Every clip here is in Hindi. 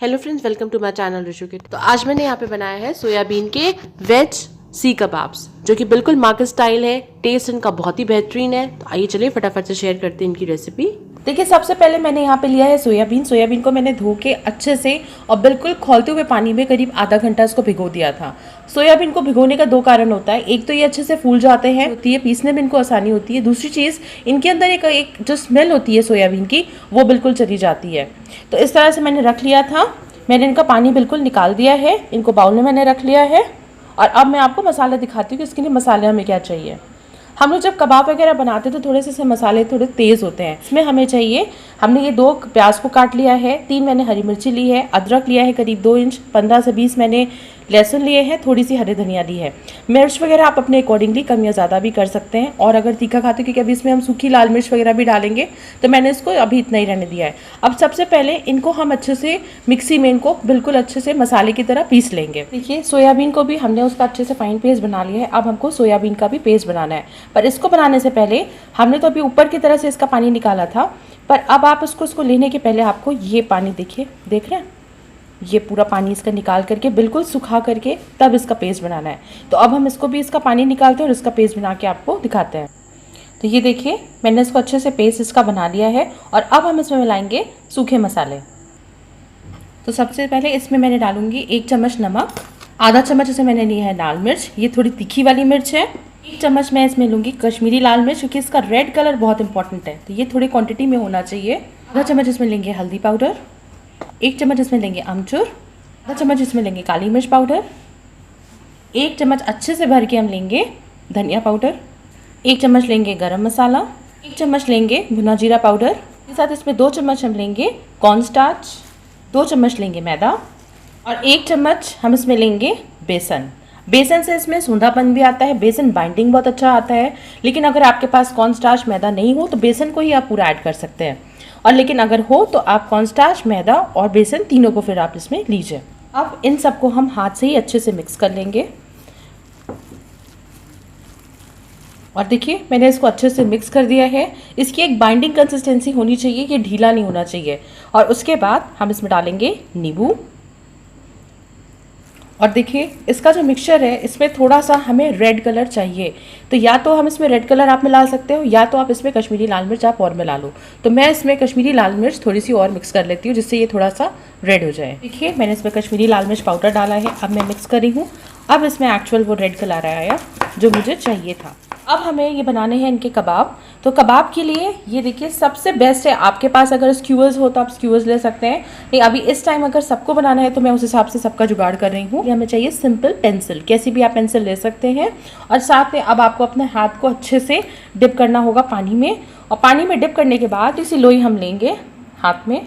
Hello friends, welcome to my channel Rishu kit. तो आज मैंने यहाँ पे बनाया है सोयाबीन के वेज सी कबाब्स, जो कि बिल्कुल मार्केट स्टाइल है। टेस्ट इनका बहुत ही बेहतरीन है। तो आइए चलिए फटाफट से शेयर करते हैं इनकी रेसिपी। देखिए, सबसे पहले मैंने यहाँ पे लिया है सोयाबीन को मैंने धो के अच्छे से और बिल्कुल खौलते हुए पानी में करीब आधा घंटा इसको भिगो दिया था। सोयाबीन को भिगोने का दो कारण होता है। एक तो ये अच्छे से फूल जाते हैं, होती है पीसने में इनको आसानी होती है। दूसरी चीज़, इनके अंदर एक जो स्मेल होती है सोयाबीन की, वो बिल्कुल चली जाती है। तो इस तरह से मैंने रख लिया था। मैंने इनका पानी बिल्कुल निकाल दिया है। इनको बाउल में मैंने रख लिया है। और अब मैं आपको मसाला दिखाती हूँ कि इसके लिए मसाले हमें क्या चाहिए। हम लोग जब कबाब वगैरह बनाते हैं तो थोड़े से मसाले थोड़े तेज़ होते हैं। इसमें हमें चाहिए, हमने ये 2 प्याज को काट लिया है, 3 मैंने हरी मिर्ची ली है, अदरक लिया है करीब 2 इंच, 15 से 20 मैंने लहसुन लिए हैं, थोड़ी सी हरी धनिया ली है। मिर्च वगैरह आप अपने अकॉर्डिंगली कम या ज़्यादा भी कर सकते हैं। और अगर तीखा खाते हो, क्योंकि अभी इसमें हम सूखी लाल मिर्च वगैरह भी डालेंगे, तो मैंने इसको अभी इतना ही रहने दिया है। अब सबसे पहले इनको हम अच्छे से मिक्सी में इनको बिल्कुल अच्छे से मसाले की तरह पीस लेंगे। देखिए, सोयाबीन को भी हमने उसका अच्छे से फाइन पेस्ट बना लिया है। अब हमको सोयाबीन का भी पेस्ट बनाना है। पर इसको बनाने से पहले हमने तो अभी ऊपर की तरह से इसका पानी निकाला था, पर अब आप इसको लेने के पहले आपको ये पानी देखिए, देख रहे हैं, ये पूरा पानी इसका निकाल करके बिल्कुल सुखा करके तब इसका पेस्ट बनाना है। तो अब हम इसको भी इसका पानी निकालते हैं और इसका पेस्ट बना के आपको दिखाते हैं। तो ये देखिए, मैंने इसको अच्छे से पेस्ट इसका बना लिया है। और अब हम इसमें मिलाएंगे सूखे मसाले। तो सबसे पहले इसमें मैंने डालूंगी 1 चम्मच नमक, आधा चम्मच इसे मैंने लिया है लाल मिर्च, ये थोड़ी तीखी वाली मिर्च है। 1 चम्मच मैं इसमें लूँगी कश्मीरी लाल मिर्च, क्योंकि इसका रेड कलर बहुत इंपॉर्टेंट है, तो ये थोड़ी क्वांटिटी में होना चाहिए। आधा चम्मच इसमें लेंगे हल्दी पाउडर, 1 चम्मच इसमें लेंगे अमचूर, आधा चम्मच इसमें लेंगे काली मिर्च पाउडर, 1 चम्मच अच्छे से भर के हम लेंगे धनिया पाउडर, 1 चम्मच लेंगे गरम मसाला, 1 चम्मच लेंगे भुना जीरा पाउडर, इसके साथ इसमें 2 चम्मच हम लेंगे कॉर्नस्टार्च, 2 चम्मच लेंगे मैदा और 1 चम्मच हम इसमें लेंगे बेसन। बेसन से इसमें सूंधापन भी आता है, बेसन बाइंडिंग बहुत अच्छा आता है। लेकिन अगर आपके पास कॉर्नस्टार्च मैदा नहीं हो तो बेसन को ही आप पूरा ऐड कर सकते हैं। और लेकिन अगर हो तो आप कॉर्नस्टार्च मैदा और बेसन तीनों को फिर आप इसमें लीजिए। अब इन सबको हम हाथ से ही अच्छे से मिक्स कर लेंगे। और देखिए, मैंने इसको अच्छे से मिक्स कर दिया है। इसकी एक बाइंडिंग कंसिस्टेंसी होनी चाहिए, ये ढीला नहीं होना चाहिए। और उसके बाद हम इसमें डालेंगे नींबू। और देखिए, इसका जो मिक्सचर है, इसमें थोड़ा सा हमें रेड कलर चाहिए। तो या तो हम इसमें रेड कलर आप मिला सकते हो, या तो आप इसमें कश्मीरी लाल मिर्च आप और मिला लो। तो मैं इसमें कश्मीरी लाल मिर्च थोड़ी सी और मिक्स कर लेती हूँ, जिससे ये थोड़ा सा रेड हो जाए। देखिए, मैंने इसमें कश्मीरी लाल मिर्च पाउडर डाला है। अब मैं मिक्स कर रही हूँ। अब इसमें एक्चुअल वो रेड कलर आया जो मुझे चाहिए था। अब हमें ये बनाने हैं इनके कबाब। तो कबाब के लिए ये देखिए, सबसे बेस्ट है, आपके पास अगर स्क्यूअर्स हो तो आप स्क्यूअर्स ले सकते हैं। नहीं, अभी इस टाइम अगर सबको बनाना है तो मैं उस हिसाब से सबका जुगाड़ कर रही हूँ। हमें चाहिए सिंपल पेंसिल, कैसी भी आप पेंसिल ले सकते हैं। और साथ में अब आपको अपने हाथ को अच्छे से डिप करना होगा पानी में। और पानी में डिप करने के बाद इसी लोई हम लेंगे हाथ में,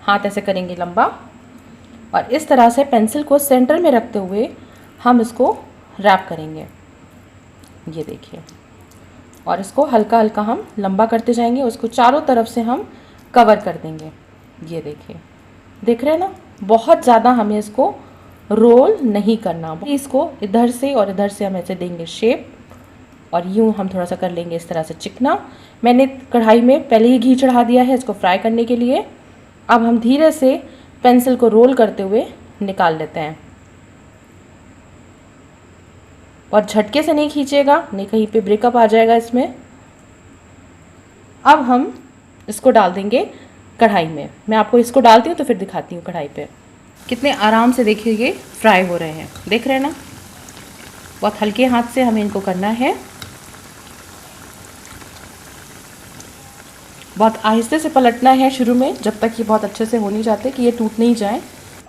हाथ ऐसे करेंगे लंबा, और इस तरह से पेंसिल को सेंटर में रखते हुए हम इसको रैप करेंगे। ये देखिए, और इसको हल्का हल्का हम लंबा करते जाएंगे। उसको चारों तरफ से हम कवर कर देंगे। ये देखिए, देख रहे हैं ना, बहुत ज़्यादा हमें इसको रोल नहीं करना। इसको इधर से और इधर से हम ऐसे देंगे शेप, और यूँ हम थोड़ा सा कर लेंगे इस तरह से चिकना। मैंने कढ़ाई में पहले ही घी चढ़ा दिया है इसको फ्राई करने के लिए। अब हम धीरे से पेंसिल को रोल करते हुए निकाल लेते हैं। और झटके से नहीं खींचेगा, नहीं कहीं पे ब्रेकअप आ जाएगा इसमें। अब हम इसको डाल देंगे कढ़ाई में। मैं आपको इसको डालती हूँ तो फिर दिखाती हूँ कढ़ाई पे। कितने आराम से देखिए ये फ्राई हो रहे हैं, देख रहे हैं ना। बहुत हल्के हाथ से हमें इनको करना है, बहुत आहिस्ते से पलटना है शुरू में, जब तक ये बहुत अच्छे से हो नहीं जाते कि ये टूट नहीं जाए।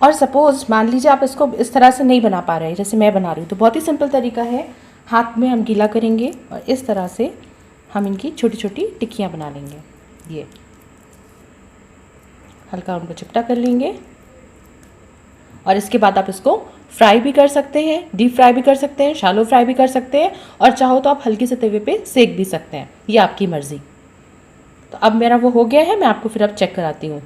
और सपोज़ मान लीजिए आप इसको इस तरह से नहीं बना पा रहे हैं जैसे मैं बना रही हूँ, तो बहुत ही सिंपल तरीका है। हाथ में हम गीला करेंगे और इस तरह से हम इनकी छोटी छोटी टिक्कियाँ बना लेंगे। ये हल्का उनको चिपटा कर लेंगे। और इसके बाद आप इसको फ्राई भी कर सकते हैं, डीप फ्राई भी कर सकते हैं, शैलो फ्राई भी कर सकते हैं, और चाहो तो आप हल्के से तवे पे सेक भी सकते हैं, ये आपकी मर्ज़ी। तो अब मेरा वो हो गया है, मैं आपको फिर अब चेक कराती हूँ।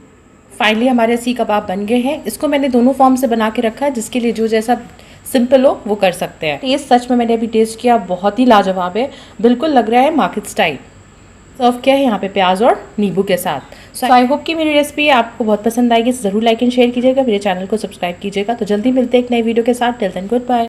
फाइनली हमारे सी कबाब बन गए हैं। इसको मैंने दोनों फॉर्म से बना के रखा है, जिसके लिए जो जैसा सिंपल हो वो कर सकते हैं। ये सच में मैंने अभी टेस्ट किया, बहुत ही लाजवाब है, बिल्कुल लग रहा है मार्केट स्टाइल। सर्व किया है यहाँ पे प्याज और नींबू के साथ। सो आई होप कि मेरी रेसिपी आपको बहुत पसंद आएगी। ज़रूर लाइक एंड शेयर कीजिएगा, मेरे चैनल को सब्सक्राइब कीजिएगा। तो जल्दी मिलते हैं एक नई वीडियो के साथ। Till then good bye.